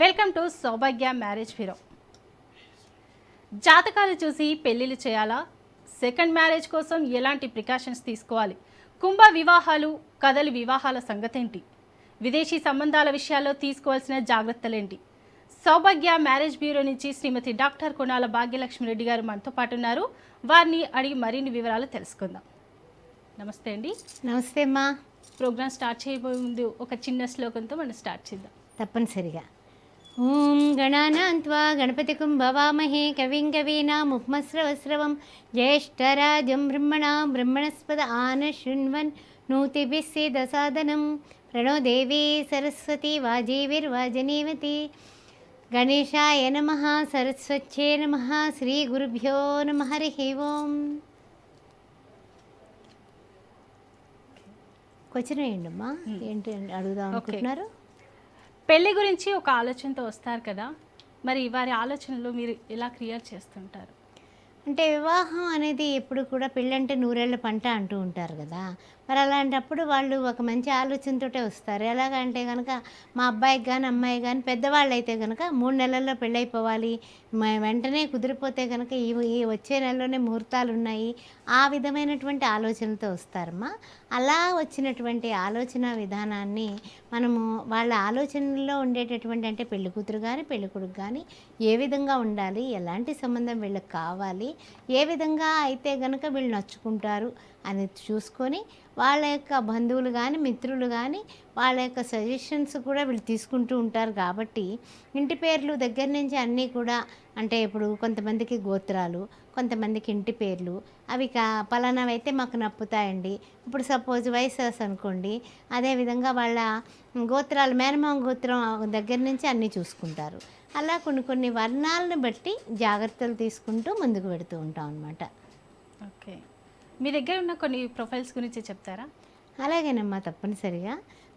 Welcome to Saubhagya marriage bureau. జాతకాలు చూసి పెళ్లిళ్ళు చేయాలా? సెకండ్ మ్యారేజ్ కోసం ఎలాంటి ప్రికాషన్స్ తీసుకోవాలి? కుంభ వివాహాలు, కదలి వివాహాల సంగతేంటి? విదేశీ సంబంధాల విషయాల్లో తీసుకోవాల్సిన జాగ్రత్తలేంటి? సౌభాగ్య మ్యారేజ్ బ్యూరో నుంచి శ్రీమతి డాక్టర్ కొనాల భాగ్యలక్ష్మి రెడ్డి గారు మనతో పాటు ఉన్నారు. వారిని అడిగి మరిన్ని వివరాలు తెలుసుకుందాం. నమస్తే అండి. నమస్తే అమ్మా. ప్రోగ్రామ్ స్టార్ట్ చేయబోయే ముందు ఒక చిన్న శ్లోకంతో మనం స్టార్ట్ చేద్దాం. తప్పనిసరిగా. ఓం గణానాన్త్వా గణపతికుం భవామహే కవిం కవీనాముపమస్రవస్రవం జ్యేష్ఠరాజం బ్రహ్మణస్పద ఆనశృణ్వన్ నూతిభిः सीदसादनं प्रणो देवी सरस्वती वाजीविर्वाजनीवती. गणेशाय नमः, सरस्वत्यै नमः, श्रीगुरुभ्यो नमः. हरिः ओम्. క్వశ్చన్ వేయండమ్మా. ఏంటి అడుగుదాం అనుకుంటున్నారు? పెళ్లి గురించి ఒక ఆలోచనతో వస్తారు కదా, మరి వారి ఆలోచనలు మీరు ఎలా క్రియేట్ చేస్తుంటారు? అంటే వివాహం అనేది ఎప్పుడు కూడా పెళ్ళంటే నూరేళ్ల పంట అంటూ ఉంటారు కదా. మరి అలాంటప్పుడు వాళ్ళు ఒక మంచి ఆలోచనతోటే వస్తారు. ఎలాగంటే కనుక మా అబ్బాయికి కానీ అమ్మాయి కానీ పెద్దవాళ్ళు అయితే కనుక 3 నెలల్లో పెళ్ళైపోవాలి, వెంటనే కుదిరిపోతే కనుక ఈ వచ్చే నెలలోనే ముహూర్తాలు ఉన్నాయి, ఆ విధమైనటువంటి ఆలోచనలతో వస్తారమ్మా. అలా వచ్చినటువంటి ఆలోచన విధానాన్ని మనము వాళ్ళ ఆలోచనల్లో ఉండేటటువంటి, అంటే పెళ్లి కూతురు కానీ పెళ్లి కొడుకు కానీ ఏ విధంగా ఉండాలి, ఎలాంటి సంబంధం వీళ్ళకి కావాలి, ఏ విధంగా అయితే కనుక వీళ్ళు నచ్చుకుంటారు అని చూసుకొని వాళ్ళ యొక్క బంధువులు కానీ మిత్రులు కానీ వాళ్ళ యొక్క సజెషన్స్ కూడా వీళ్ళు తీసుకుంటూ ఉంటారు. కాబట్టి ఇంటి పేర్లు దగ్గర నుంచి అన్నీ కూడా, అంటే ఇప్పుడు కొంతమందికి గోత్రాలు, కొంతమందికి ఇంటి పేర్లు, అవి పలానావి అయితే మాకు నప్పుతాయండి. ఇప్పుడు సపోజ్ వైసస్ అనుకోండి, అదేవిధంగా వాళ్ళ గోత్రాలు మేనమామ గోత్రం దగ్గర నుంచి అన్నీ చూసుకుంటారు. అలా కొన్ని వర్ణాలను బట్టి జాగ్రత్తలు తీసుకుంటూ ముందుకు పెడుతూ ఉంటాం అన్నమాట. ఓకే, మీ దగ్గర ఉన్న కొన్ని ప్రొఫైల్స్ గురించి చెప్తారా? అలాగేనమ్మా, తప్పనిసరిగా.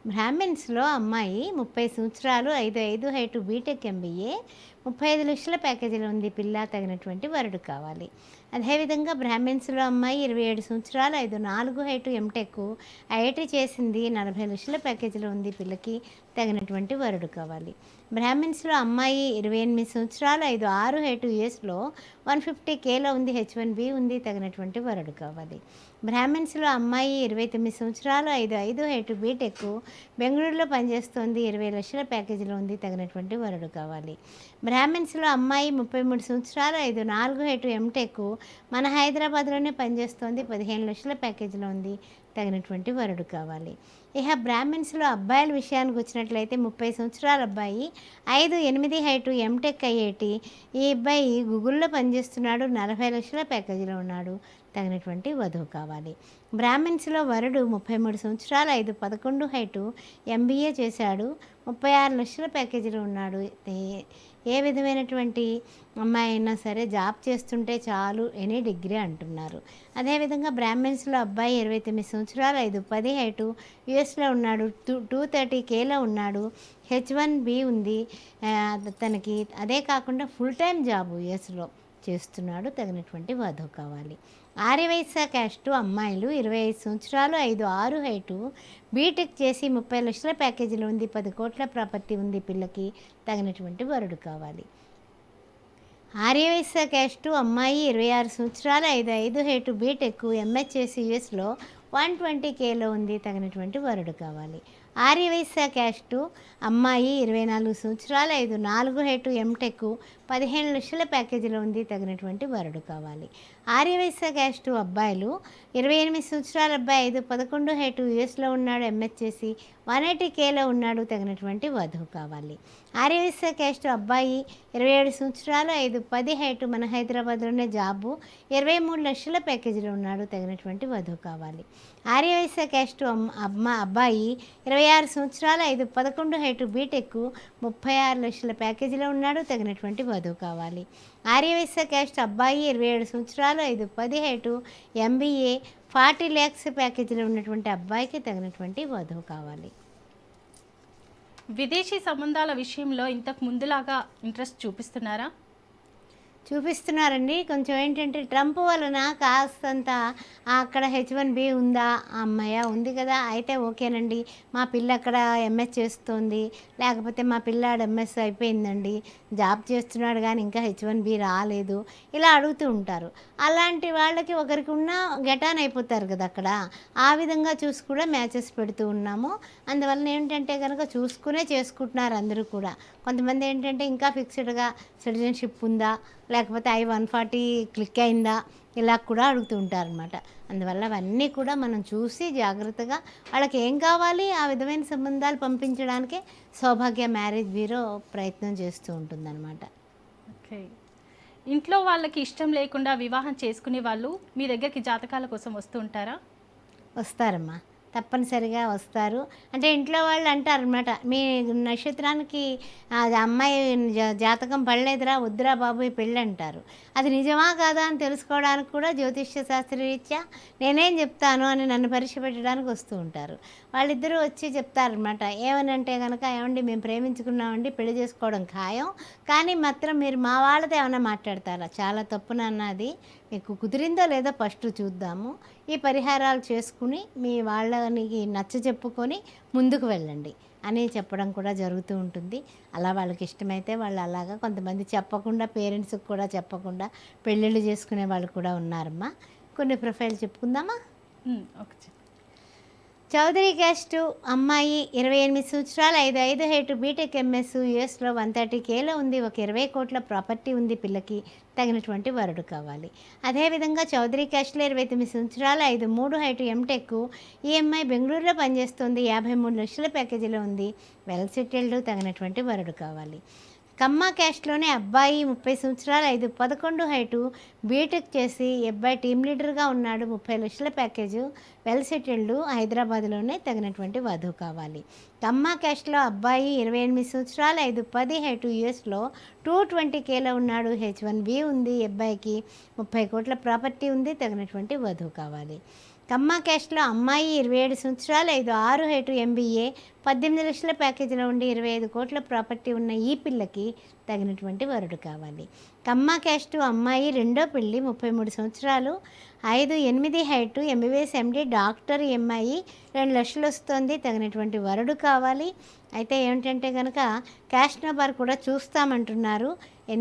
బ్రాహ్మిన్స్లో అమ్మాయి 30 సంవత్సరాలు, 5'5" హైటు, బీటెక్ ఎంబీఏ, 35 లక్షల ప్యాకేజీలో ఉంది పిల్ల, తగినటువంటి వరుడు కావాలి. అదేవిధంగా బ్రాహ్మిన్స్లో అమ్మాయి 27 సంవత్సరాలు, 5'4" హైటు, ఎంటెక్, ఐఐటి చేసింది, 40 లక్షల ప్యాకేజీలో ఉంది పిల్లకి, తగినటువంటి వరుడు కావాలి. బ్రాహ్మిన్స్లో అమ్మాయి 28 సంవత్సరాలు, 5'6" హైటు, యుఎస్లో 150Kలో ఉంది, H1B ఉంది, తగినటువంటి వరుడు కావాలి. బ్రాహ్మిన్స్లో అమ్మాయి 29 సంవత్సరాలు, 5'5" హైటు, బీటెక్, బెంగళూరులో పనిచేస్తోంది, 20 లక్షల ప్యాకేజీలో ఉంది, తగినటువంటి వరుడు కావాలి. బ్రాహ్మిన్స్లో అమ్మాయి 33 సంవత్సరాలు, 5'4" హైటు, ఎంటెక్, మన హైదరాబాద్లోనే పనిచేస్తోంది, 15 లక్షల ప్యాకేజీలో ఉంది, తగినటువంటి వరుడు కావాలి. ఇక బ్రాహ్మిన్స్లో అబ్బాయిల విషయానికి వచ్చినట్లయితే 30 సంవత్సరాల అబ్బాయి, 5'8" హైటు, ఎంటెక్, ఐఐటి, ఈ అబ్బాయి గూగుల్లో పనిచేస్తున్నాడు, 40 లక్షల ప్యాకేజీలో ఉన్నాడు, తగినటువంటి వధువు కావాలి. బ్రాహ్మిన్స్లో వరుడు 33 సంవత్సరాలు, 5'11" హైటు, ఎంబీఏ చేశాడు, 36 లక్షల ప్యాకేజీలో ఉన్నాడు. ఏ విధమైనటువంటి అమ్మాయి అయినా సరే జాబ్ చేస్తుంటే చాలు, ఎనీ డిగ్రీ అంటున్నారు. అదేవిధంగా బ్రాహ్మిన్స్లో అబ్బాయి 29 సంవత్సరాలు, 5'10" హైటు, యుఎస్లో ఉన్నాడు, 230Kలో ఉన్నాడు, H1B ఉంది తనకి. అదే కాకుండా ఫుల్ టైం జాబ్ యుఎస్లో చేస్తున్నాడు, తగినటువంటి వధువు కావాలి. ఆర్యవైశ్య క్యాస్టు అమ్మాయిలు 25 సంవత్సరాలు, 5'6" హైటు, బీటెక్ చేసి 30 లక్షల ప్యాకేజీలో ఉంది, 10 కోట్ల ప్రాపర్టీ ఉంది పిల్లకి, తగినటువంటి వరుడు కావాలి. ఆర్యవైశ్య క్యాస్టు అమ్మాయి 26 సంవత్సరాలు, 5'5" హైటు, బీటెక్, ఎంఎస్ చేసి యుఎస్లో 120Kలో ఉంది, తగినటువంటి వరుడు కావాలి. ఆర్యవైశ్య క్యాస్టు అమ్మాయి 24 సంవత్సరాలు, 5'4" హైటు, ఎంటెక్, 15 లక్షల ప్యాకేజీలో ఉంది, తగినటువంటి వరుడు కావాలి. ఆర్యవైశ్య క్యాస్టు అబ్బాయిలు 28 సంవత్సరాల అబ్బాయి, 5'11" హైటు, యుఎస్లో ఉన్నాడు, ఎంఎస్ చేసి 180Kలో ఉన్నాడు, తగినటువంటి వధువు కావాలి. ఆర్యవైశ్య క్యాస్టు అబ్బాయి 27 సంవత్సరాలు, 5'10" హైటు, మన హైదరాబాద్లోనే జాబు, 23 లక్షల ప్యాకేజీలో ఉన్నాడు, తగినటువంటి వధువు కావాలి. ఆర్యవైశ్య క్యాస్టు అబ్బాయి 26 సంవత్సరాలు, 5'11" హైటు, బీటెక్, 36 లక్షల ప్యాకేజీలో ఉన్నాడు, తగినటువంటి వధువు కావాలి. ఆర్యవైశ్య క్యాస్ట్ అబ్బాయి 27 సంవత్సరాలు, 5'10" హైటు, ఎంబీఏ, 40 lakhs ప్యాకేజీలో ఉన్నటువంటి అబ్బాయికి తగినటువంటి వధువు కావాలి. విదేశీ సంబంధాల విషయంలో ఇంతకు ముందులాగా ఇంట్రెస్ట్ చూపిస్తున్నారా? చూపిస్తున్నారండి. కొంచెం ఏంటంటే ట్రంప్ వలన కాస్తంత అక్కడ H1B ఉందా? హమ్మయ్య! ఉంది కదా! అయితే ఓకేనండి. మా పిల్ల అక్కడ ఎంఎస్ చేస్తోంది. లేకపోతే మా పిల్లాడు ఎంఎస్ అయిపోయిందండి. జాబ్ చేస్తున్నాడు గానీ ఇంకా H1B రాలేదు. ఇలా అడుగుతూ ఉంటారు. అలాంటి వాళ్ళకి ఒకరికి ఉన్నా గెటాన్ అయిపోతారు కదా అక్కడ. ఆ విధంగా చూసి కూడా మ్యాచెస్ పెడుతూ ఉన్నాము. అందువలన ఏంటంటే గనక చూసుకునే చేసుకుంటున్నారు అందరూ కూడా. కొంతమంది ఏంటంటే ఇంకా ఫిక్స్‌డ్‌గా సిటిజన్‌షిప్ ఉందా? లేకపోతే I-140 క్లిక్ అయిందా? ఇలా కూడా అడుగుతూ ఉంటారనమాట. అందువల్ల అవన్నీ కూడా మనం చూసి జాగ్రత్తగా వాళ్ళకి ఏం కావాలి ఆ విధమైన సంబంధాలు పంపించడానికే సౌభాగ్య మ్యారేజ్ బ్యూరో ప్రయత్నం చేస్తూ ఉంటుందన్నమాట. ఓకే. ఇంట్లో వాళ్ళకి ఇష్టం లేకుండా వివాహం చేసుకునే వాళ్ళు మీ దగ్గరికి జాతకాల కోసం వస్తూ ఉంటారా? వస్తారమ్మా. తప్పనిసరిగా వస్తారు. అంటే ఇంట్లో వాళ్ళు అంటారనమాట, "మీ నక్షత్రానికి అది అమ్మాయి జాతకం పడలేదురా, వద్దురా బాబు ఈ పెళ్ళి" అంటారు. అది నిజమా కాదా అని తెలుసుకోవడానికి కూడా జ్యోతిష్య శాస్త్రరీత్యా నేనేం చెప్తాను అని నన్ను పరీక్ష పెట్టడానికి వస్తూ ఉంటారు. వాళ్ళిద్దరూ వచ్చి చెప్తారనమాట. ఏమనంటే గనక, "ఏవండి మేము ప్రేమించుకున్నామండి, పెళ్లి చేసుకోవడం ఖాయం. కానీ మాత్రం మీరు మా వాళ్ళతో ఏమన్నా మాట్లాడతారా? చాలా తప్పు నాన్న అది. మీకు కుదిరిందో లేదో ఫస్ట్ చూద్దాము. ఈ పరిహారాలు చేసుకుని మీ వాళ్ళనికి నచ్చచెప్పుకొని ముందుకు వెళ్ళండి" అని చెప్పడం కూడా జరుగుతూ ఉంటుంది. అలా వాళ్ళకి ఇష్టమైతే వాళ్ళు అలాగా, కొంతమంది చెప్పకుండా పేరెంట్స్‌కి కూడా చెప్పకుండా పెళ్ళిళ్ళు చేసుకునే వాళ్ళు కూడా ఉన్నారమ్మా. కొన్ని ప్రొఫైల్ చెప్పుకుందామా? ఓకే. చౌదరి క్యాస్టు అమ్మాయి 28 సంవత్సరాలు, 5'5" హైట్, బీటెక్ ఎంఎస్, యూఎస్లో 130Kలో ఉంది. ఒక 20 కోట్ల ప్రాపర్టీ ఉంది. పిల్లకి తగినటువంటి వరుడు కావాలి. అదేవిధంగా చౌదరి క్యాస్ట్లో 29 సంవత్సరాలు, 5'3" హైట్, ఎంటెక్, ఈ అమ్మాయి బెంగళూరులో పనిచేస్తుంది. 53 లక్షల ప్యాకేజీలో ఉంది. వెల్ సెటిల్డ్, తగినటువంటి వరుడు కావాలి. కమ్మ క్యాస్ట్లోనే అబ్బాయి 30 సంవత్సరాలు, 5'11" హైటు, బీటెక్ చేసి అబ్బాయి టీమ్ లీడర్గా ఉన్నాడు. 30 లక్షల ప్యాకేజు, వెల్ సెటిల్డ్, హైదరాబాద్లోనే, తగినటువంటి వధువు కావాలి. కమ్మ క్యాస్ట్లో అబ్బాయి 28 సంవత్సరాలు, 5'10" హైటు, యూఎస్లో 220Kలో ఉన్నాడు. H1B ఉంది. అబ్బాయికి 30 కోట్ల ప్రాపర్టీ ఉంది. తగినటువంటి వధువు కావాలి. కమ్మ క్యాస్ట్లో అమ్మాయి 27 సంవత్సరాలు, 5'6" హైటు, MBA, 18 లక్షల ప్యాకేజీలో ఉండి 25 కోట్ల ప్రాపర్టీ ఉన్న ఈ పిల్లకి తగినటువంటి వరుడు కావాలి. కమ్మ క్యాస్టు అమ్మాయి రెండో పెళ్ళి, 33 సంవత్సరాలు, 5'8" హైటు, MBBS MD, డాక్టర్. ఈ అమ్మాయి 2 లక్షలు వస్తుంది. తగినటువంటి వరుడు కావాలి. అయితే ఏమిటంటే కనుక క్యాష్ నెంబర్ కూడా చూస్తామంటున్నారు.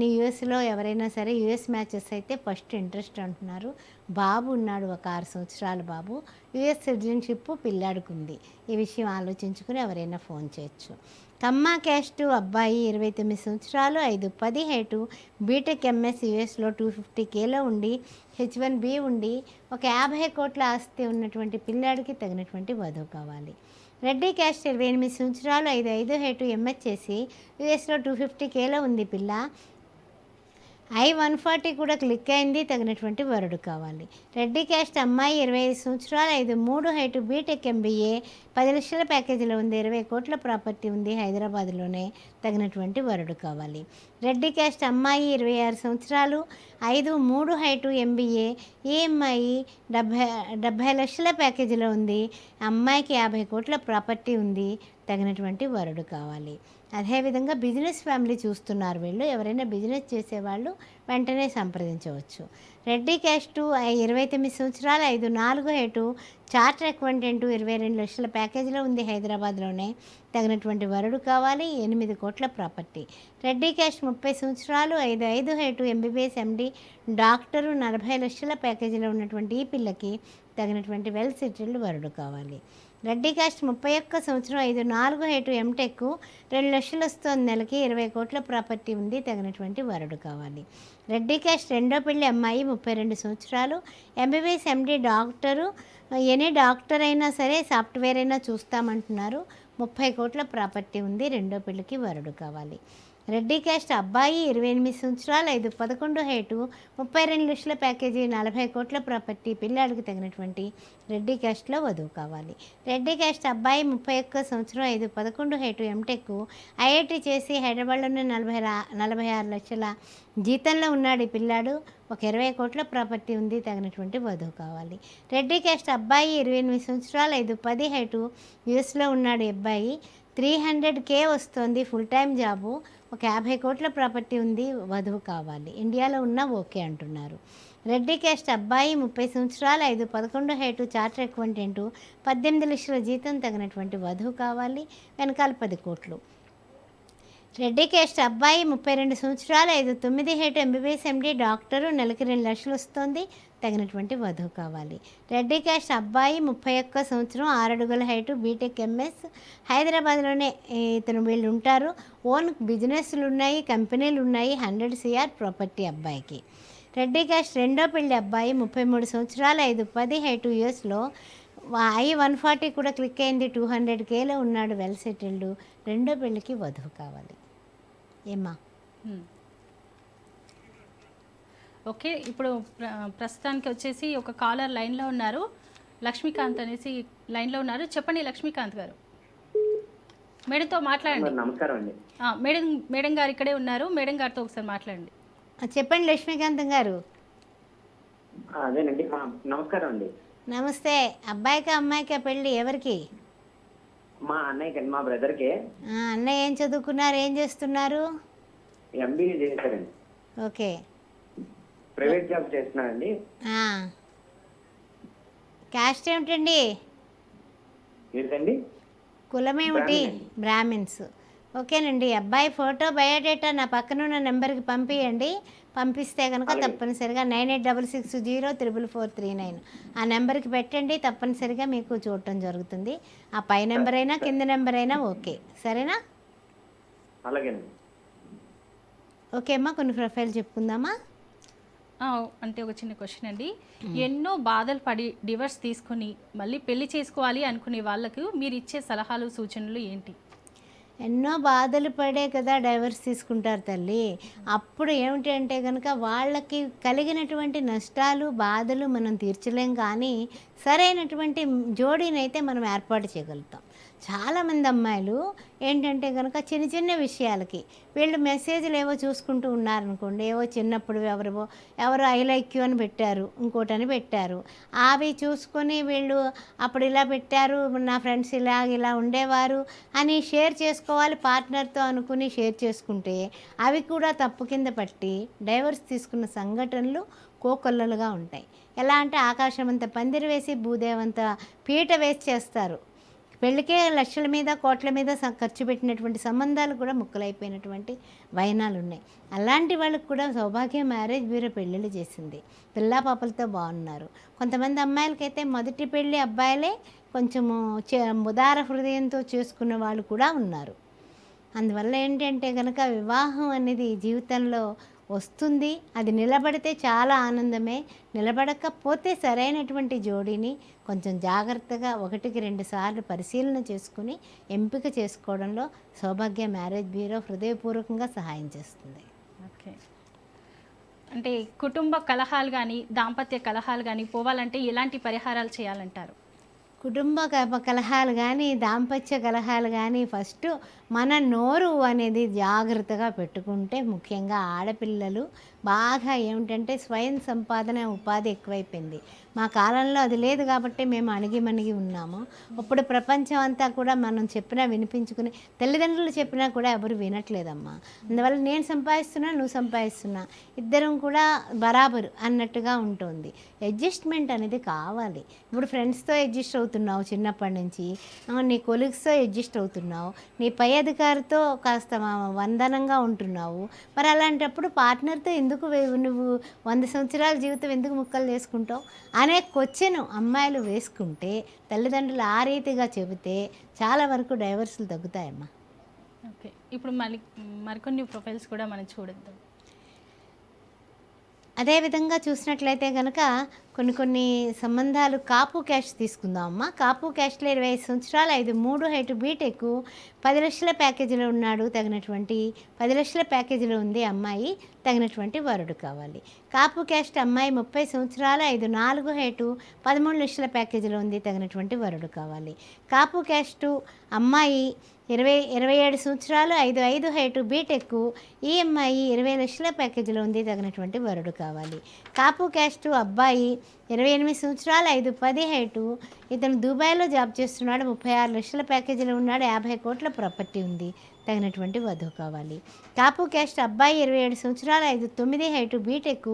యూఎస్లో ఎవరైనా సరే యూఎస్ మ్యాచెస్ అయితే ఫస్ట్ ఇంట్రెస్ట్ అంటున్నారు. బాబు ఉన్నాడు, ఒక 6 సంవత్సరాల బాబు. US citizenship పిల్లాడుకుంది. ఈ విషయం ఆలోచించుకుని ఎవరైనా ఫోన్ చేయొచ్చు. కమ్మ క్యాస్టు అబ్బాయి 29 సంవత్సరాలు, 5'10" హైటు, బీటెక్ ఎంఎస్, యూఎస్లో 250Kలో ఉండి H1B ఉండి ఒక 50 కోట్ల ఆస్తి ఉన్నటువంటి పిల్లాడికి తగినటువంటి వధువు కావాలి. రెడ్డి క్యాస్ట్ 28 సంవత్సరాలు, 5'5" హైటు, ఎంఎస్ చేసి యూఎస్లో 250Kలో ఉంది పిల్ల. I-140 కూడా క్లిక్ అయింది. తగినటువంటి వరుడు కావాలి. రెడ్డి క్యాస్ట్ అమ్మాయి 25 సంవత్సరాలు, 5'3" హైటు, బీటెక్ MBA, 10 లక్షల ప్యాకేజీలో ఉంది. 20 కోట్ల ప్రాపర్టీ ఉంది. హైదరాబాద్లోనే, తగినటువంటి వరుడు కావాలి. రెడ్డి క్యాస్ట్ అమ్మాయి 26 సంవత్సరాలు, 5'3" హైటు, MBA, ఈ అమ్మాయి 70 లక్షల ప్యాకేజీలో ఉంది. అమ్మాయికి 50 కోట్ల ప్రాపర్టీ ఉంది. తగినటువంటి వరుడు కావాలి. అదేవిధంగా బిజినెస్ ఫ్యామిలీ చూస్తున్నారు వీళ్ళు. ఎవరైనా బిజినెస్ చేసేవాళ్ళు వెంటనే సంప్రదించవచ్చు. రెడ్డి క్యాస్టు 29 సంవత్సరాలు, 5'4" హైటు, చార్టర్ అకౌంటెంట్, 22 లక్షల ప్యాకేజీలో ఉంది. హైదరాబాద్లోనే, తగినటువంటి వరుడు కావాలి. 8 కోట్ల ప్రాపర్టీ. రెడ్డి క్యాస్ట్ 30 సంవత్సరాలు, 5'5" హైటు, MBBS MD, డాక్టరు, 40 లక్షల ప్యాకేజీలో ఉన్నటువంటి ఈ పిల్లకి తగినటువంటి వెల్ సెటిల్డ్ వరుడు కావాలి. రెడ్డి క్యాస్ట్ 31 సంవత్సరం, 5'4" హైటు, ఎంటెక్, 2 లక్షలు వస్తుంది నెలకి. 20 కోట్ల ప్రాపర్టీ ఉంది. తగినటువంటి వరుడు కావాలి. రెడ్డి క్యాస్ట్ రెండో పెళ్ళి అమ్మాయి 32 సంవత్సరాలు, MBBS MD, doctor. Any doctor అయినా సరే, సాఫ్ట్వేర్ అయినా చూస్తామంటున్నారు. 30 కోట్ల ప్రాపర్టీ ఉంది. రెండో పెళ్ళికి వరుడు కావాలి. రెడ్డి క్యాస్ట్ అబ్బాయి 28 సంవత్సరాలు, 5'11" హైటు, 32 లక్షల ప్యాకేజీ, 40 కోట్ల ప్రాపర్టీ. పిల్లాడికి తగినటువంటి రెడ్డి క్యాస్ట్లో వధువు కావాలి. రెడ్డి క్యాస్ట్ అబ్బాయి 31 సంవత్సరం, 5'11" హైటు, ఎంటెక్, IIT చేసి హైదరాబాద్లోనే 46 లక్షల జీతంలో ఉన్నాడు ఈ పిల్లాడు. ఒక 20 కోట్ల ప్రాపర్టీ ఉంది. తగినటువంటి వధువు కావాలి. రెడ్డి క్యాస్ట్ అబ్బాయి 28 సంవత్సరాలు, 5'10" హైటు, యూఎస్లో ఉన్నాడు ఈ అబ్బాయి. 300K వస్తుంది, ఫుల్ టైం జాబు, ఒక 50 కోట్ల ప్రాపర్టీ ఉంది, వధువు కావాలి, ఇండియాలో ఉన్నా ఓకే అంటున్నారు. రెడ్డి క్యాస్ట్ అబ్బాయి 30 సంవత్సరాలు, 5'11" హైటు, చార్టర్ అకౌంటెంట్, 18 లక్షల జీతం, తగినటువంటి వధువు కావాలి, వెనకాల 10 కోట్లు. రెడ్డి క్యాస్ట్ అబ్బాయి 32 సంవత్సరాలు, 5'9" హైటు, ఎంబీబీఎస్ ఎండి, డాక్టరు, నెలకి 2 లక్షలు వస్తుంది, తగినటువంటి వధువు కావాలి. రెడ్డి క్యాస్ట్ అబ్బాయి 31 సంవత్సరం, 6 అడుగుల హైటు, బీటెక్ ఎంఎస్, హైదరాబాద్లోనే వీళ్ళు ఉంటారు. ఓన్ బిజినెస్లు ఉన్నాయి, కంపెనీలు ఉన్నాయి, 100 CR ప్రాపర్టీ అబ్బాయికి. రెడ్డి క్యాస్ట్ రెండో పెళ్లి అబ్బాయి 33 సంవత్సరాలు, 5'10" హైటు, యూఎస్లో, I-140 కూడా క్లిక్ అయింది, 200Kలో ఉన్నాడు, వెల్ సెటిల్డ్, రెండో పెళ్ళికి వధువు కావాలి. ఏమ్మా? ఓకే, ఇప్పుడు ప్రస్తుతానికి వచ్చేసి ఒక కాలర్ లైన్లో ఉన్నారు, లక్ష్మీకాంత్ అనేసి లైన్లో ఉన్నారు. చెప్పండి లక్ష్మీకాంత్ గారు, మేడంతో మాట్లాడండి. నమస్కారం అండి. మేడం గారు ఇక్కడే ఉన్నారు, మేడం గారితో ఒకసారి మాట్లాడండి. చెప్పండి లక్ష్మీకాంతం గారు. అదేనండి, నమస్కారం అండి. నమస్తే. అబ్బాయికా అమ్మాయికా పెళ్ళి ఎవరికి? మా అన్నయ్యకి, మా బ్రదర్కి. అన్నయ్య ఏం చదువుకున్నారు, ఏం చేస్తున్నారు? MBA చేశారండి. ఓకే. ప్రైవేట్ జాబ్ చేస్తున్నారండి. క్యాస్ట్ ఏమిటండి? ఏంటండి? కులం ఏమిటి? బ్రాహ్మిన్స్. ఓకేనండి. అబ్బాయి ఫోటో, బయోడేటా నా పక్కనున్న నెంబర్కి పంపించండి. పంపిస్తే కనుక తప్పనిసరిగా 9866034439 ఆ నెంబర్కి పెట్టండి. తప్పనిసరిగా మీకు చూడటం జరుగుతుంది. ఆ పై నెంబర్ అయినా కింద నెంబర్ అయినా ఓకే, సరేనా? అలాగేనండి. ఓకే అమ్మా, కొన్ని ప్రొఫైల్ చెప్పుకుందామా? అంటే ఒక చిన్న క్వశ్చన్ అండి. ఎన్నో బాధలు పడి డివర్స్ తీసుకొని మళ్ళీ పెళ్లి చేసుకోవాలి అనుకునే వాళ్ళకు మీరు ఇచ్చే సలహాలు, సూచనలు ఏంటి? ఎన్నో బాధలు పడే కదా డైవర్స్ తీసుకుంటారు తల్లి. అప్పుడు ఏమిటి అంటే కనుక వాళ్ళకి కలిగినటువంటి నష్టాలు, బాధలు మనం తీర్చలేం, కానీ సరైనటువంటి జోడీనైతే మనం ఏర్పాటు చేయగలుగుతాం. చాలామంది అమ్మాయిలు ఏంటంటే కనుక చిన్న చిన్న విషయాలకి వీళ్ళు మెసేజ్లు ఏవో చూసుకుంటూ ఉన్నారనుకోండి, ఏవో చిన్నప్పుడు ఎవరో ఐ లైక్ యూ అని పెట్టారు, ఇంకోటని పెట్టారు, అవి చూసుకొని వీళ్ళు అప్పుడు ఇలా పెట్టారు, నా ఫ్రెండ్స్ ఇలా ఉండేవారు అని షేర్ చేసుకోవాలి పార్ట్నర్తో అనుకుని షేర్ చేసుకుంటే అవి కూడా తప్పు కింద పట్టి డైవర్స్ తీసుకున్న సంఘటనలు కోకొల్లలుగా ఉంటాయి. ఎలా అంటే ఆకాశమంత పందిరి వేసి భూదేవంత పీట వేసి చేస్తారు. పెళ్ళికే లక్షల మీద, కోట్ల మీద ఖర్చు పెట్టినటువంటి సంబంధాలు కూడా ముక్కలైపోయినటువంటి వైనాలు ఉన్నాయి. అలాంటి వాళ్ళకి కూడా సౌభాగ్య మ్యారేజ్ బ్యూరో పెళ్ళిళ్ళు చేసింది, పిల్లా పాపలతో బాగున్నారు. కొంతమంది అమ్మాయిలకైతే మొదటి పెళ్ళి అబ్బాయిలే కొంచెము ఉదార హృదయంతో చేసుకున్న వాళ్ళు కూడా ఉన్నారు. అందువల్ల ఏంటంటే కనుక వివాహం అనేది జీవితంలో వస్తుంది, అది నిలబడితే చాలా ఆనందమే, నిలబడకపోతే సరైనటువంటి జోడీని కొంచెం జాగ్రత్తగా 1-2 సార్లు పరిశీలన చేసుకుని ఎంపిక చేసుకోవడంలో సౌభాగ్య మ్యారేజ్ బ్యూరో హృదయపూర్వకంగా సహాయం చేస్తుంది. ఓకే, అంటే కుటుంబ కలహాలు కానీ, దాంపత్య కలహాలు కానీ పోవాలంటే ఎలాంటి పరిహారాలు చేయాలంటారు? కుటుంబ కలహాలు కానీ, దాంపత్య కలహాలు కానీ ఫస్ట్ మన నోరు అనేది జాగ్రత్తగా పెట్టుకుంటే, ముఖ్యంగా ఆడపిల్లలు బాగా ఏమిటంటే స్వయం సంపాదన ఉపాధి ఎక్కువైపోయింది. మా కాలంలో అది లేదు కాబట్టి మేము అణిగి ఉన్నాము. ఇప్పుడు ప్రపంచం అంతా కూడా మనం చెప్పినా వినిపించుకుని, తల్లిదండ్రులు చెప్పినా కూడా ఎవరు వినట్లేదమ్మా. అందువల్ల నేను సంపాదిస్తున్నా, నువ్వు సంపాదిస్తున్నా, ఇద్దరం కూడా బరాబరు అన్నట్టుగా ఉంటుంది. అడ్జస్ట్మెంట్ అనేది కావాలి. ఇప్పుడు ఫ్రెండ్స్తో అడ్జస్ట్ అవుతున్నావు చిన్నప్పటి నుంచి, నీ కొలీగ్స్తో అడ్జస్ట్ అవుతున్నావు, నీ పై అధికారితో కాస్త వందనంగా ఉంటున్నావు. మరి అలాంటప్పుడు పార్ట్నర్తో ఎందుకు నువ్వు 100 సంవత్సరాల జీవితం ఎందుకు ముక్కలు చేసుకుంటావు అనే క్వశ్చన్ అమ్మాయిలు వేసుకుంటే, తల్లిదండ్రులు ఆ రీతిగా చెబితే చాలా వరకు డైవర్సులు తగ్గుతాయమ్మా. ఓకే, ఇప్పుడు మరికొన్ని ప్రొఫైల్స్ కూడా మనం చూడొద్దాం. అదేవిధంగా చూసినట్లయితే కనుక కొన్ని సంబంధాలు కాపు క్యాస్ట్ తీసుకుందాం అమ్మ. కాపు క్యాస్ట్లో 25 సంవత్సరాలు, 5'3" హైటు, బీటెక్, 10 లక్షల ప్యాకేజీలో ఉన్నాడు, తగినటువంటి 10 లక్షల ప్యాకేజీలో ఉంది అమ్మాయి, తగినటువంటి వరుడు కావాలి. కాపు క్యాస్ట్ అమ్మాయి 30 సంవత్సరాలు, 5'4" హైటు, 13 లక్షల ప్యాకేజీలో ఉంది, తగినటువంటి వరుడు కావాలి. కాపు క్యాస్టు అమ్మాయి 27 సంవత్సరాలు, 5'5" హైటు, బీటెక్, ఈ అమ్మాయి 20 లక్షల ప్యాకేజీలో ఉంది, తగినటువంటి వరుడు కావాలి. కాపు క్యాస్టు అబ్బాయి 28 సంవత్సరాలు, 5'10" హైటు, ఇతను దుబాయ్లో జాబ్ చేస్తున్నాడు, 36 లక్షల ప్యాకేజీలో ఉన్నాడు, 50 కోట్ల ప్రాపర్టీ ఉంది, తగినటువంటి వధువు కావాలి. కాపు క్యాస్ట్ అబ్బాయి 27 సంవత్సరాలు, 5'9" హైటు, బీటెక్,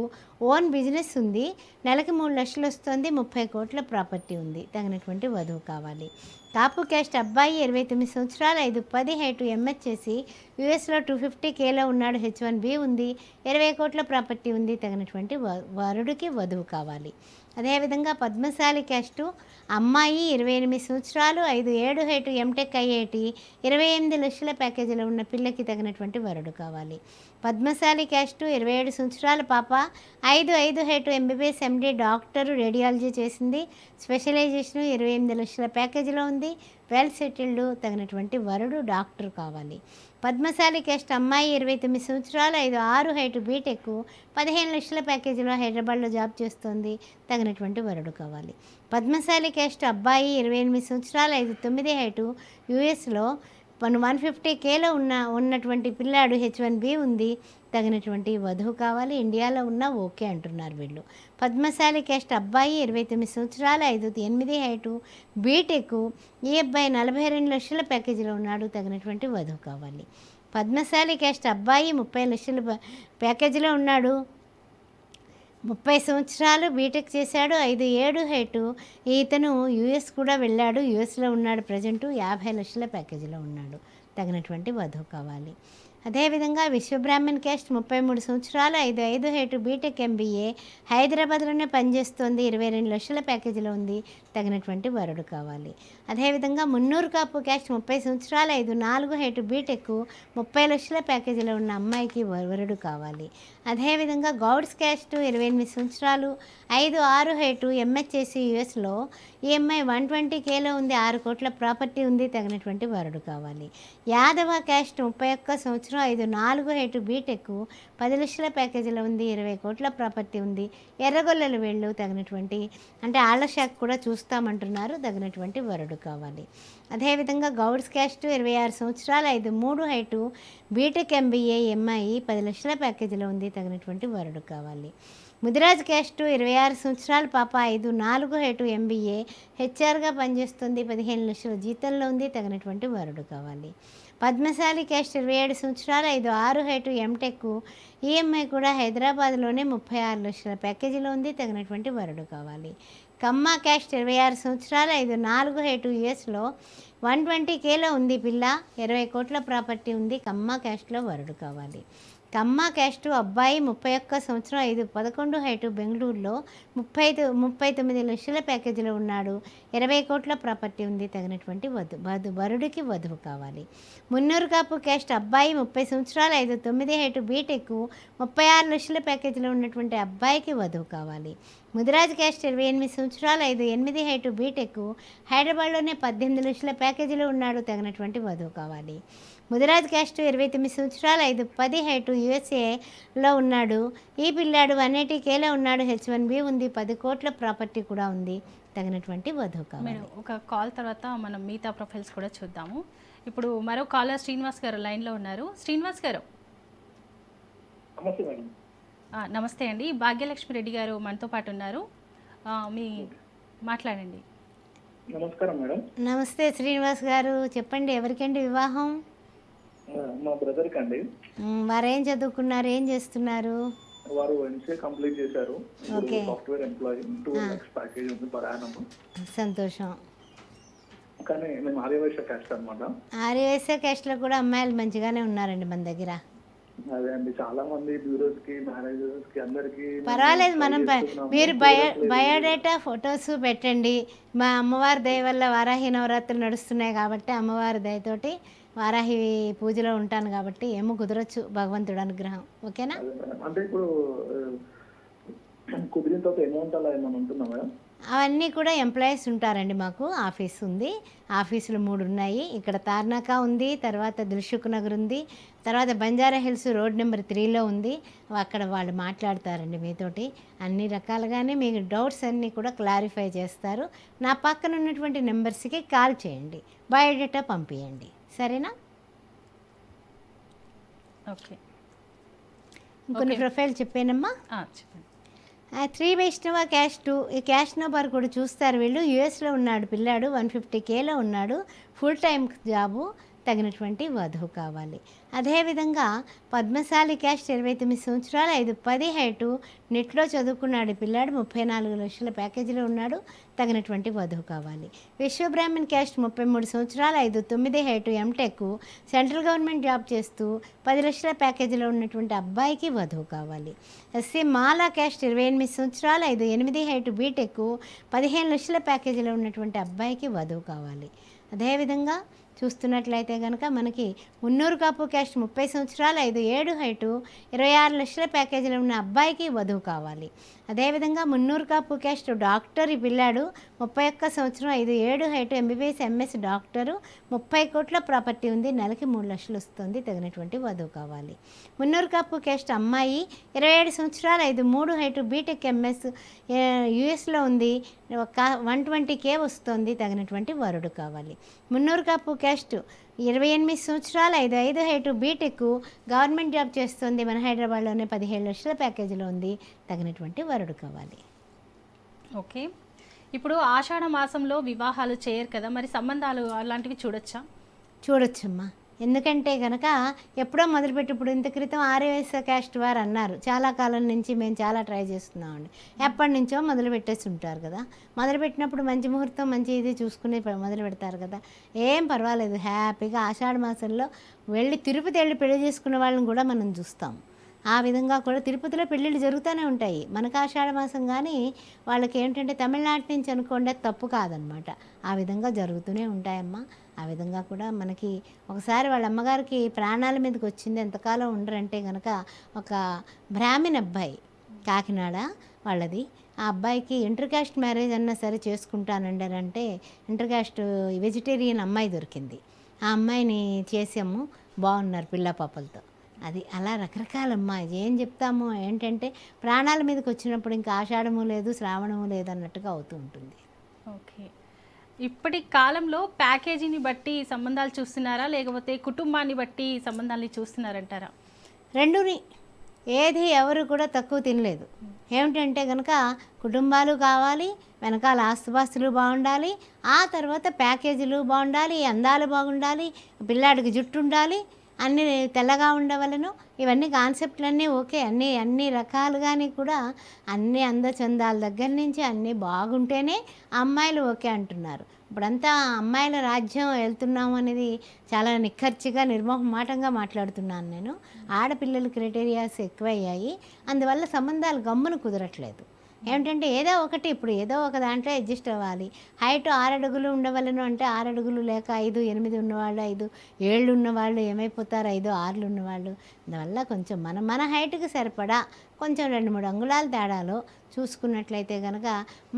ఓన్ బిజినెస్ ఉంది, నెలకి 3 లక్షలు వస్తుంది, 30 కోట్ల ప్రాపర్టీ ఉంది, తగినటువంటి వధువు కావాలి. కాపు క్యాస్ట్ అబ్బాయి 29 సంవత్సరాలు, 5'10" హైటు, ఎంఎస్ చేసి యూఎస్లో 250Kలో ఉన్నాడు, H1B ఉంది, 20 కోట్ల ప్రాపర్టీ ఉంది, తగినటువంటి వరుడికి వధువు కావాలి. అదేవిధంగా పద్మశాలి క్యాస్టు అమ్మాయి 28 సంవత్సరాలు, 5'7" హైటు, ఎంటెక్ ఐఐటి, 28 లక్షల ప్యాకేజీలో ఉన్న పిల్లకి తగినటువంటి వరుడు కావాలి. పద్మశాలి క్యాస్టు 27 సంవత్సరాల పాప, 5'5" height, MBBS MD, doctor, radiology చేసింది, స్పెషలైజేషన్, 28 లక్షల ప్యాకేజీలో ఉంది, వెల్ సెటిల్డ్, తగినటువంటి వరుడు డాక్టర్ కావాలి. పద్మశాలి క్యాస్ట్ అమ్మాయి 29 సంవత్సరాలు, 5'6" హైటు, బీటెక్, 15 లక్షల ప్యాకేజీలో హైదరాబాద్లో జాబ్ చేస్తుంది, తగినటువంటి వరుడు కావాలి. పద్మశాలి క్యాస్ట్ అబ్బాయి 28 సంవత్సరాలు, 5'9" హైటు, యూఎస్లో 150Kలో ఉన్నటువంటి పిల్లాడు, H1B ఉంది, తగినటువంటి వధువు కావాలి. ఇండియాలో ఉన్న ఓకే అంటున్నారు వీళ్ళు. పద్మశాలి క్యాస్ట్ అబ్బాయి 29 సంవత్సరాలు, 5'8" హైటు, బీటెక్, ఈ అబ్బాయి 42 లక్షల ప్యాకేజీలో ఉన్నాడు, తగినటువంటి వధువు కావాలి. పద్మశాలి క్యాస్ట్ అబ్బాయి 30 లక్షల ప్యాకేజీలో ఉన్నాడు, 30 సంవత్సరాలు, బీటెక్ చేశాడు, 5'7" హైటు, ఇతను యూఎస్ కూడా వెళ్ళాడు, యూఎస్లో ఉన్నాడు ప్రజెంటు, 50 లక్షల ప్యాకేజీలో ఉన్నాడు, తగినటువంటి వధువు కావాలి. అదేవిధంగా విశ్వబ్రాహ్మణ్ క్యాస్ట్ 33 సంవత్సరాలు, 5'5" హైటు, బీటెక్ ఎంబీఏ, హైదరాబాద్లోనే పనిచేస్తోంది, 22 లక్షల ప్యాకేజీలో ఉంది, తగినటువంటి వరుడు కావాలి. అదేవిధంగా మున్నూరు కాపు క్యాస్ట్ 30 సంవత్సరాలు, 5'4" హైటు, బీటెక్, 30 లక్షల ప్యాకేజీలో ఉన్న అమ్మాయికి వరుడు కావాలి. అదేవిధంగా గౌడ్స్ క్యాస్ట్ 28 సంవత్సరాలు, 5'6" హైటు, ఎంఎస్ చేసి యూఎస్లో, ఈ అమ్మాయి 120Kలో ఉంది, 6 కోట్ల ప్రాపర్టీ ఉంది, తగినటువంటి వరుడు కావాలి. యాదవ క్యాస్ట్ 31 సంవత్సరం, 5'4" హైటు, బీటెక్, 10 లక్షల ప్యాకేజీలో ఉంది, 20 కోట్ల ప్రాపర్టీ ఉంది, ఎర్రగొల్లలు వెళ్ళు, తగినటువంటి అంటే ఆళ్ల శాఖ కూడా చూస్తామంటున్నారు, తగినటువంటి వరుడు కావాలి. అదేవిధంగా గౌడ్స్ క్యాస్ట్ 26 సంవత్సరాలు, 5'3" హైటు, బీటెక్ ఎంబీఏ, ఎంఐ, 10 లక్షల ప్యాకేజీలో ఉంది, తగినటువంటి వరుడు కావాలి. ముదిరాజ్ క్యాస్ట్ 26 సంవత్సరాల పాప, 5'4" హైటు, ఎంబీఏ, హెచ్ఆర్గా పనిచేస్తుంది, 15 లక్షల జీతంలో ఉంది, తగినటువంటి వరుడు కావాలి. పద్మశాలి క్యాస్ట్ 27 సంవత్సరాలు, 5'6" హైటు, ఎంటెక్, ఈఎంఐ కూడా హైదరాబాద్లోనే 36 లక్షల ప్యాకేజీలో ఉంది, తగినటువంటి వరుడు కావాలి. కమ్మ క్యాస్ట్ 26 సంవత్సరాలు, 5'4" హైటు, యూఎస్లో 120Kలో ఉంది పిల్ల, 20 కోట్ల ప్రాపర్టీ ఉంది, కమ్మ క్యాస్ట్లో వరుడు కావాలి. కమ్మ క్యాస్టు అబ్బాయి 31 సంవత్సరం, 5'11" హైటు, బెంగళూరులో 39 లక్షల ప్యాకేజీలో ఉన్నాడు, 20 కోట్ల ప్రాపర్టీ ఉంది, తగినటువంటి వరుడికి వధువు కావాలి. మున్నూరు కాపు క్యాస్ట్ అబ్బాయి 30 సంవత్సరాలు, 5'9" హైటు, బీటెక్, 36 లక్షల ప్యాకేజీలో ఉన్నటువంటి అబ్బాయికి వధువు కావాలి. ముదిరాజ్ క్యాస్ట్ 28 సంవత్సరాలు, 5'8" హైటు, బీటెక్, హైదరాబాద్లోనే 18 లక్షల ప్యాకేజీలో ఉన్నాడు, తగినటువంటి వధువు కావాలి. ముదిరాజ్ క్యాస్ట్ 29 సంవత్సరాలు, 5'10" హైటు, యూఎస్ఏలో ఉన్నాడు, ఈ పిల్లాడు 180Kలో ఉన్నాడు, H1B ఉంది, 10 కోట్ల ప్రాపర్టీ కూడా ఉంది, తగినటువంటి వధువు కావాలి. ఒక కాల్ తర్వాత మనం మిగతా ప్రొఫైల్స్ కూడా చూద్దాము. ఇప్పుడు మరో కాలర్ శ్రీనివాస్ గారు లైన్లో ఉన్నారు. శ్రీనివాస్ గారు నమస్తే అండి. భాగ్యలక్ష్మి రెడ్డి గారు మనతో పాటు ఉన్నారు, మాట్లాడండి. నమస్కారం మేడం. నమస్తే శ్రీనివాస్ గారు, చెప్పండి ఎవరికండి వివాహం? మా బ్రదర్ కండి. వారు ఏం చదువుకున్నారు, ఏం చేస్తున్నారు? వారు ఎంసీఏ కంప్లీట్ చేశారు, సాఫ్ట్వేర్ ఎంప్లాయీ, 2 lakhs ప్యాకేజ్ ఉంది పర్ యానం. సంతోషం. కానీ మేము ఆర్యవైశ్య క్యాస్ట్ అన్నమాట. ఆర్యవైశ్య క్యాస్ట్లో కూడా అమ్మాయిలు మంచిగానే ఉన్నారండి మన దగ్గర. అదే అండి, చాలా మంది బ్యూరోస్ కి, మేనేజర్స్ కి, అందరికి పర్వాలేదు. మనం మీరు బయోడేటా ఫొటోస్ పెట్టండి. మా అమ్మవారి దయ వల్ల వారాహి నవరాత్రులు నడుస్తున్నాయి కాబట్టి అమ్మవారి దయతోటి వారాహి పూజలో ఉంటాను కాబట్టి ఏమో కుదరొచ్చు, భగవంతుడు అనుగ్రహం. ఓకేనా? అంటే ఇప్పుడు కుదిరిన తర్వాత అమౌంట్ అలా ఏమైనా ఉంటుందా మేడం? అవన్నీ కూడా ఎంప్లాయీస్ ఉంటారండి, మాకు ఆఫీస్ ఉంది, ఆఫీసులు 3 ఉన్నాయి. ఇక్కడ తార్నాకా ఉంది, తర్వాత దిల్సుఖ్ నగర్ ఉంది, తర్వాత బంజారా హిల్స్ రోడ్ నెంబర్ 3లో ఉంది. అక్కడ వాళ్ళు మాట్లాడతారండి మీతోటి అన్ని రకాలుగానే, మీకు డౌట్స్ అన్నీ కూడా క్లారిఫై చేస్తారు. నా పక్కన ఉన్నటువంటి నెంబర్స్కి కాల్ చేయండి, బయోడేటా పంపించండి, సరేనా? ఓకే, ఇంకొన్ని ప్రొఫైల్ చెప్పానమ్మా. చెప్పండి. 3 వైష్ణవ క్యాస్ట్, ఈ క్యాస్ట్ నెంబర్ కూడా చూస్తారు వీళ్ళు. యూఎస్లో ఉన్నాడు పిల్లాడు, 150Kలో ఉన్నాడు, ఫుల్ టైం జాబు, తగినటువంటి వధువు కావాలి. అదేవిధంగా పద్మశాలి క్యాస్ట్, 29 సంవత్సరాలు, 5'10" హైటు, నెట్లో చదువుకున్నాడు పిల్లాడు, 34 లక్షల ప్యాకేజీలో ఉన్నాడు, తగినటువంటి వధువు కావాలి. విశ్వబ్రాహ్మణ్ క్యాస్ట్, 33 సంవత్సరాలు, 5'9" height, MTech, central government job చేస్తూ 10 లక్షల ప్యాకేజీలో ఉన్నటువంటి అబ్బాయికి వధువు కావాలి. ఎస్సీ మాలా క్యాస్ట్, 28 సంవత్సరాలు, 5'8" హైటు, బీటెక్, 15 లక్షల ప్యాకేజీలో ఉన్నటువంటి అబ్బాయికి వధువు కావాలి. అదేవిధంగా చూస్తున్నట్లయితే కనుక మనకి మున్నూరు కాపు క్యాస్ట్, 30 సంవత్సరాలు, 5'7" హైటు, 26 లక్షల ప్యాకేజీలో ఉన్న అబ్బాయికి వధువు కావాలి. అదేవిధంగా మున్నూరు కాపు క్యాస్ట్ డాక్టర్, ఈ పిల్లాడు 31 సంవత్సరం, 5'7" హైటు, ఎంబీబీఎస్ ఎంఎస్ డాక్టరు, 30 కోట్ల ప్రాపర్టీ ఉంది, నెలకి 3 లక్షలు వస్తుంది, తగినటువంటి వధువు కావాలి. మున్నూరు కాపు క్యాస్ట్ అమ్మాయి, 27 సంవత్సరాలు, 5'3" హైటు, బీటెక్ ఎంఎస్ యూఎస్లో ఉంది, 120K వస్తుంది, తగినటువంటి వరుడు కావాలి. మున్నూరు కాపు క్యాస్ట్ 28 సంవత్సరాలు, 5'5" హైటు, బీటెక్, గవర్నమెంట్ జాబ్ చేస్తుంది, మన హైదరాబాద్లోనే 17 లక్షల ప్యాకేజీలో ఉంది, తగినటువంటి వరుడు కావాలి. ఓకే, ఇప్పుడు ఆషాఢ మాసంలో వివాహాలు చేయరు కదా, మరి సంబంధాలు అలాంటివి చూడొచ్చా? చూడొచ్చమ్మా. ఎందుకంటే కనుక ఎప్పుడో మొదలుపెట్టి, ఇప్పుడు ఇంత క్రితం ఆర్యవైశ్య క్యాస్ట్ వారు అన్నారు, చాలా కాలం నుంచి మేము చాలా ట్రై చేస్తున్నామండి, ఎప్పటి నుంచో మొదలు పెట్టేసి ఉంటారు కదా. మొదలుపెట్టినప్పుడు మంచి ముహూర్తం, మంచి ఇది చూసుకుని మొదలు పెడతారు కదా, ఏం పర్వాలేదు, హ్యాపీగా ఆషాఢ మాసంలో వెళ్ళి తిరుపతి వెళ్ళి పెళ్లి చేసుకున్న వాళ్ళని కూడా మనం చూస్తాం. ఆ విధంగా కూడా తిరుపతిలో పెళ్ళిళ్ళు జరుగుతూనే ఉంటాయి. మనకు ఆషాఢ మాసం కానీ వాళ్ళకి ఏంటంటే తమిళనాడు నుంచి అనుకోండి, తప్పు కాదనమాట. ఆ విధంగా జరుగుతూనే ఉంటాయమ్మా. ఆ విధంగా కూడా మనకి ఒకసారి వాళ్ళ అమ్మగారికి ప్రాణాల మీదకి వచ్చింది, ఎంతకాలం ఉండరంటే కనుక ఒక బ్రాహ్మణ్ అబ్బాయి, కాకినాడ వాళ్ళది, ఆ అబ్బాయికి ఇంటర్ క్యాస్ట్ మ్యారేజ్ అన్నా సరే చేసుకుంటానండి అని అంటే, ఇంటర్ క్యాస్ట్ వెజిటేరియన్ అమ్మాయి దొరికింది. ఆ అమ్మాయిని చేసాము, బాగున్నారు పిల్ల పాపలతో. అది అలా రకరకాలమ్మా, ఏం చెప్తాము ఏంటంటే ప్రాణాల మీదకి వచ్చినప్పుడు ఇంకా ఆషాఢము లేదు, శ్రావణము లేదు అన్నట్టుగా అవుతూ ఉంటుంది. ఓకే, ఇప్పటి కాలంలో ప్యాకేజీని బట్టి సంబంధాలు చూస్తున్నారా, లేకపోతే కుటుంబాన్ని బట్టి సంబంధాలని చూస్తున్నారంటారా? రెండుని, ఏది ఎవరు కూడా తక్కువ తినలేదు. ఏమిటంటే కనుక కుటుంబాలు కావాలి, వెనకాల ఆస్తుపాస్తులు బాగుండాలి, ఆ తర్వాత ప్యాకేజీలు బాగుండాలి, అందాలు బాగుండాలి, పిల్లాడికి జుట్టు ఉండాలి, అన్నీ తెల్లగా ఉండవలను, ఇవన్నీ కాన్సెప్ట్లన్నీ ఓకే, అన్ని రకాలుగాని కూడా అన్ని అందచందాల దగ్గర నుంచి అన్నీ బాగుంటేనే అమ్మాయిలు ఓకే అంటున్నారు. ఇప్పుడంతా అమ్మాయిల రాజ్యం వెళ్తున్నాము అనేది చాలా నిక్కర్చిగా నిర్మోహమాటంగా మాట్లాడుతున్నాను నేను. ఆడపిల్లల క్రైటీరియాస్ ఎక్కువయ్యాయి, అందువల్ల సంబంధాలు గమ్మున కుదరట్లేదు. ఏమిటంటే ఏదో ఒకటి, ఇప్పుడు ఏదో ఒక దాంట్లో అడ్జస్ట్ అవ్వాలి. హైట్ 6 అడుగులు ఉండవలను అంటే 6 అడుగులు లేక 5'8" ఉన్నవాళ్ళు, 5'7" ఉన్నవాళ్ళు ఏమైపోతారు, 5'6" ఉన్నవాళ్ళు. అందువల్ల కొంచెం మన హైట్కి సరిపడా కొంచెం 2-3 అంగుళాల తేడాలో చూసుకున్నట్లయితే కనుక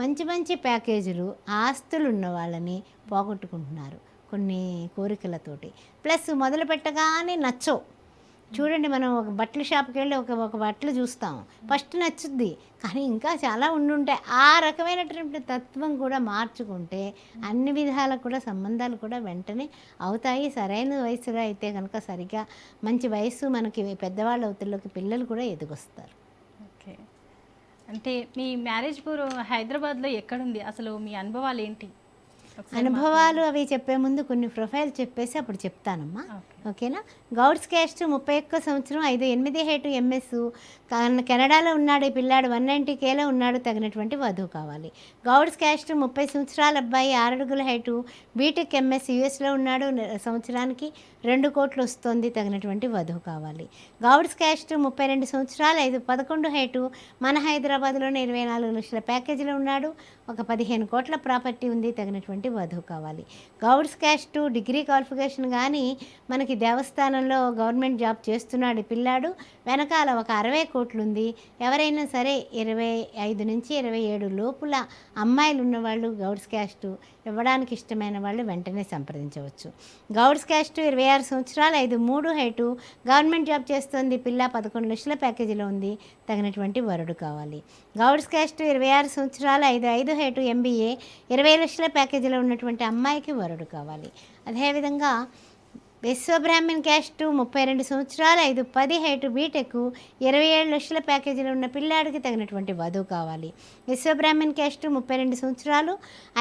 మంచి ప్యాకేజీలు, ఆస్తులు ఉన్న వాళ్ళని పోగొట్టుకుంటున్నారు కొన్ని కోరికలతోటి. ప్లస్ మొదలు పెట్టగానే నచ్చవు. చూడండి, మనం ఒక బట్టల షాప్కి వెళ్ళి ఒక బట్టలు చూస్తాం, ఫస్ట్ నచ్చుద్ది, కానీ ఇంకా చాలా ఉండుంటాయి. ఆ రకమైనటువంటి తత్వం కూడా మార్చుకుంటే అన్ని విధాలకు కూడా సంబంధాలు కూడా వెంటనే అవుతాయి. సరైన వయసులో అయితే కనుక సరిగా మంచి వయసు మనకి పెద్దవాళ్ళ అవుతుల్లోకి పిల్లలు కూడా ఎదిగొస్తారు. ఓకే, అంటే మీ మ్యారేజ్ బ్యూరో హైదరాబాద్లో ఎక్కడుంది, అసలు మీ అనుభవాలు ఏంటి? అనుభవాలు అవి చెప్పే ముందు కొన్ని ప్రొఫైల్ చెప్పేసి అప్పుడు చెప్తానమ్మా, ఓకేనా? గౌడ్స్ క్యాస్ట్, 31 సంవత్సరం, 5'8" హైటు, ఎంఎస్, కెనడాలో ఉన్నాడు ఈ పిల్లాడు, 190Kలో ఉన్నాడు, తగినటువంటి వధువు కావాలి. గౌడ్స్ క్యాస్ట్ 30 సంవత్సరాల అబ్బాయి, 6 అడుగుల హైటు, బీటెక్ ఎంఎస్, యూఎస్లో ఉన్నాడు, సంవత్సరానికి 2 కోట్లు వస్తుంది, తగినటువంటి వధువు కావాలి. గౌడ్స్ క్యాస్ట్ 32 సంవత్సరాలు, 5'11" హైటు, మన హైదరాబాద్లోనే 24 లక్షల ప్యాకేజీలో ఉన్నాడు, ఒక 15 కోట్ల ప్రాపర్టీ ఉంది, తగినటువంటి వధువు కావాలి. గౌడ్స్ క్యాస్ట్ డిగ్రీ క్వాలిఫికేషన్ కానీ మనకి దేవస్థానంలో గవర్నమెంట్ జాబ్ చేస్తున్నాడు పిల్లాడు, వెనకాల ఒక 60 కోట్లు ఉంది. ఎవరైనా సరే 25 నుంచి 27 లోపుల అమ్మాయిలు ఉన్నవాళ్ళు గౌడ్స్ క్యాస్ట్ ఇవ్వడానికి ఇష్టమైన వాళ్ళు వెంటనే సంప్రదించవచ్చు. గౌడ్స్ క్యాస్ట్ 26 సంవత్సరాలు, 5'3" హైటు, గవర్నమెంట్ జాబ్ చేస్తుంది పిల్ల, 11 లక్షల ప్యాకేజీలో ఉంది, తగినటువంటి వరుడు కావాలి. గౌడ్స్ క్యాస్ట్ 26 సంవత్సరాలు, 5'5" హైటు, ఎంబీఏ, 20 లక్షల ప్యాకేజీలో ఉన్నటువంటి అమ్మాయికి వరుడు కావాలి. అదేవిధంగా విశ్వబ్రాహ్మణ్ క్యాస్ట్ 32 సంవత్సరాలు 5-10 హైటు బీటెక్ 27 లక్షల ప్యాకేజీలో ఉన్న పిల్లాడికి తగినటువంటి వధువు కావాలి. విశ్వబ్రాహ్మణ్ క్యాస్ట్ 32 సంవత్సరాలు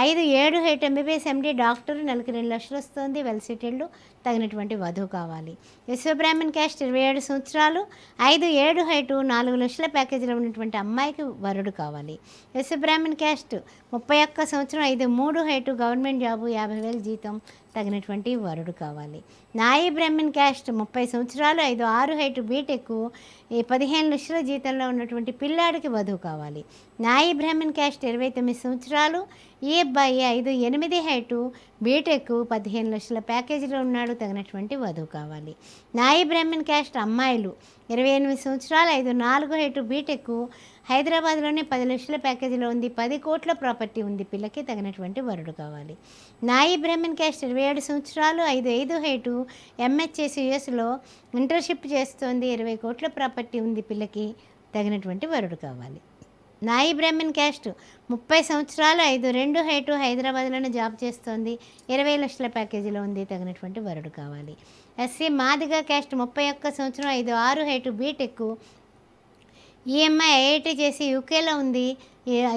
5-7 హైట్ ఎంబీబీఎస్ ఎండి డాక్టర్, నెలకి 2 లక్షలు వస్తుంది, వెల్ సెటిల్డ్, తగినటువంటి వధువు కావాలి. విశ్వబ్రాహ్మణ్ క్యాస్ట్ 27 సంవత్సరాలు 5-7 హైటు 4 లక్షల ప్యాకేజీలో ఉన్నటువంటి అమ్మాయికి వరుడు కావాలి. విశ్వబ్రాహ్మణ్ క్యాస్ట్ 31 సంవత్సరం 5-3 హైటు గవర్నమెంట్ జాబు 50,000 జీతం, తగినటువంటి వరుడు కావాలి. నాయి బ్రాహ్మణ్ క్యాస్ట్ 30 సంవత్సరాలు 5-6 హైటు బీటెక్ 15 లక్షల జీతంలో ఉన్నటువంటి పిల్లాడికి వధువు కావాలి. నాయి బ్రాహ్మణ్ క్యాస్ట్ 29 సంవత్సరాలు ఈ అబ్బాయి 5-8 హైటు బీటెక్ 15 లక్షల ప్యాకేజీలో ఉన్నాడు, తగినటువంటి వధువు కావాలి. నాయి బ్రాహ్మణ్ క్యాస్ట్ అమ్మాయిలు 28 సంవత్సరాలు 5-4 హైటు బీటెక్ హైదరాబాద్లోనే 10 లక్షల ప్యాకేజీలో ఉంది, 10 కోట్ల ప్రాపర్టీ ఉంది, పిల్లకి తగినటువంటి వరుడు కావాలి. నాయి బ్రాహ్మణ్ క్యాస్ట్ 27 సంవత్సరాలు 5-5 హైటు ఎంహెచ్ఎస్ యుఎస్లో ఇంటర్న్షిప్ చేస్తోంది, 20 కోట్ల ప్రాపర్టీ ఉంది, పిల్లకి తగినటువంటి వరుడు కావాలి. నాయి బ్రాహ్మణ్ క్యాస్ట్ 30 సంవత్సరాలు 5-2 హైటు హైదరాబాద్లోనే జాబ్ చేస్తోంది, 20 లక్షల ప్యాకేజీలో ఉంది, తగినటువంటి వరుడు కావాలి. ఎస్సీ మాదిగ క్యాస్ట్ 31 సంవత్సరం 5-6 హైటు బీటెక్ ఈఎంఐ ఐఐటీ చేసి యూకేలో ఉంది,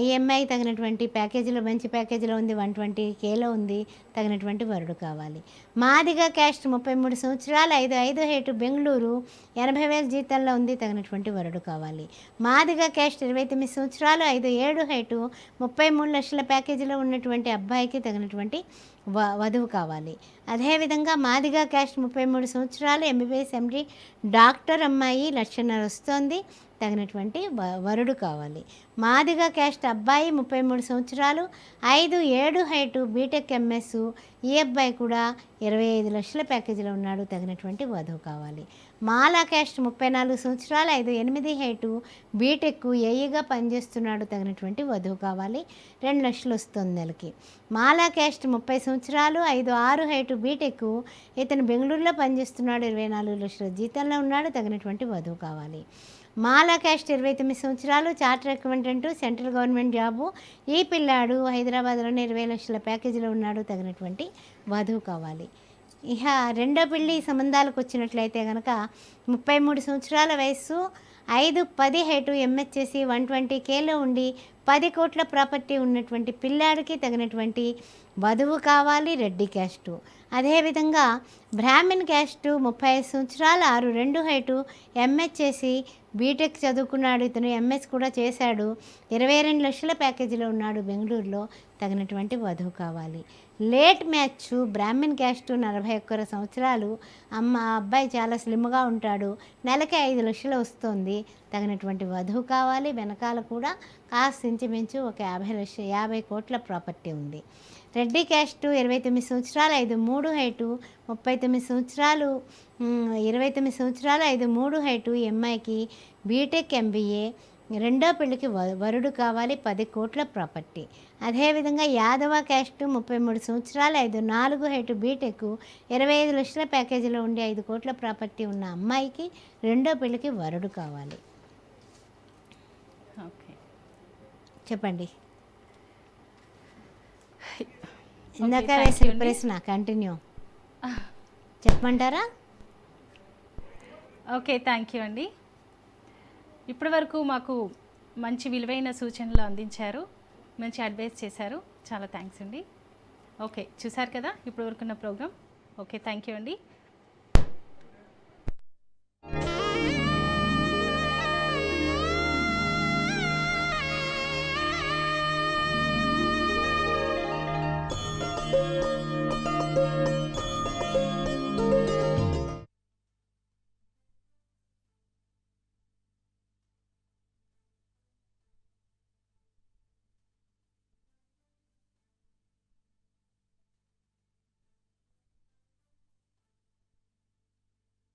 ఈఎంఐ తగినటువంటి ప్యాకేజీలో మంచి ప్యాకేజీలో ఉంది, 120Kలో ఉంది, తగినటువంటి వరుడు కావాలి. మాదిగ క్యాస్ట్ 33 సంవత్సరాలు 5-5 హైటు బెంగళూరు 80,000 జీతంలో ఉంది, తగినటువంటి వరుడు కావాలి. మాదిగ క్యాస్ట్ 29 సంవత్సరాలు 5-7 హైటు 33 లక్షల ప్యాకేజీలో ఉన్నటువంటి అబ్బాయికి తగినటువంటి వధువు కావాలి. అదేవిధంగా మాదిగ క్యాస్ట్ 33 సంవత్సరాలు ఎంబీబీఎస్ ఎండి డాక్టర్ అమ్మాయి 1,50,000 వస్తోంది, తగినటువంటి వరుడు కావాలి. మాదిగ క్యాస్ట్ అబ్బాయి 33 సంవత్సరాలు 5-7 హైటు బీటెక్ ఎంఎస్, ఈ అబ్బాయి కూడా 25 లక్షల ప్యాకేజీలో ఉన్నాడు, తగినటువంటి వధువు కావాలి. మాలా క్యాస్ట్ 34 సంవత్సరాలు 5-8 హైటు బీటెక్ ఏఈగా పనిచేస్తున్నాడు, తగినటువంటి వధువు కావాలి, 2 లక్షలు వస్తుంది నెలకి. మాలా క్యాస్ట్ 30 సంవత్సరాలు 5-6 హైటు బీటెక్ ఇతను బెంగళూరులో పనిచేస్తున్నాడు, 24 లక్షల జీతంలో ఉన్నాడు, తగినటువంటి వధువు కావాలి. మాలా క్యాస్ట్ 29 సంవత్సరాలు charter accountant, central government job, ఈ పిల్లాడు హైదరాబాద్లోనే 20 లక్షల ప్యాకేజీలో ఉన్నాడు, తగినటువంటి వధువు కావాలి. ఇక రెండో పెళ్లి సంబంధాలకు వచ్చినట్లయితే కనుక 33 సంవత్సరాల వయస్సు 5-10 హైటు ఎంహెచ్ఎసి 120Kలో ఉండి 10 కోట్ల ప్రాపర్టీ ఉన్నటువంటి పిల్లాడికి తగినటువంటి వధువు కావాలి, రెడ్డి క్యాస్టు. అదేవిధంగా బ్రాహ్మణ్ క్యాస్టు 35 సంవత్సరాలు 6-2 హైటు ఎంహెచ్ఎసి బీటెక్ చదువుకున్నాడు, ఇతను ఎంఎస్ కూడా చేశాడు, 22 లక్షల ప్యాకేజీలో ఉన్నాడు, బెంగళూరులో, తగినటువంటి వధువు కావాలి. లేట్ మ్యాచ్ బ్రాహ్మణ్ క్యాస్ట్ 41 సంవత్సరాలు అబ్బాయి చాలా స్లిమ్గా ఉంటాడు, నెలకి 5 లక్షలు వస్తుంది, తగినటువంటి వధువు కావాలి. వెనకాల కూడా కాస్త ఇంచుమించు ఒక 50 కోట్ల ప్రాపర్టీ ఉంది. రెడ్డి క్యాస్ట్ 29 సంవత్సరాలు 5-3 హైటు 39 సంవత్సరాలు 29 సంవత్సరాలు 5-3 హైటు ఎంఐకి బీటెక్ ఎంబీఏ, రెండో పెళ్లికి వరుడు కావాలి, 10 కోట్ల ప్రాపర్టీ. అదేవిధంగా యాదవ క్యాస్ట్ 33 సంవత్సరాలు 5-4 హైటు బీటెక్ 25 లక్షల ప్యాకేజీలో ఉండి 5 కోట్ల ప్రాపర్టీ ఉన్న అమ్మాయికి రెండో పెళ్లికి వరుడు కావాలి. ఓకే, చెప్పండి. ఇందాక వేసిన ప్రశ్న కంటిన్యూ చెప్పమంటారా? ఓకే, థ్యాంక్ యూ అండి. ఇప్పటి వరకు మాకు మంచి విలువైన సూచనలు అందించారు, మంచి అడ్వైస్ చేశారు, చాలా థ్యాంక్స్ అండి. ఓకే, చూసారు కదా ఇప్పటి వరకున్న ప్రోగ్రామ్. ఓకే, థ్యాంక్ యూ అండి.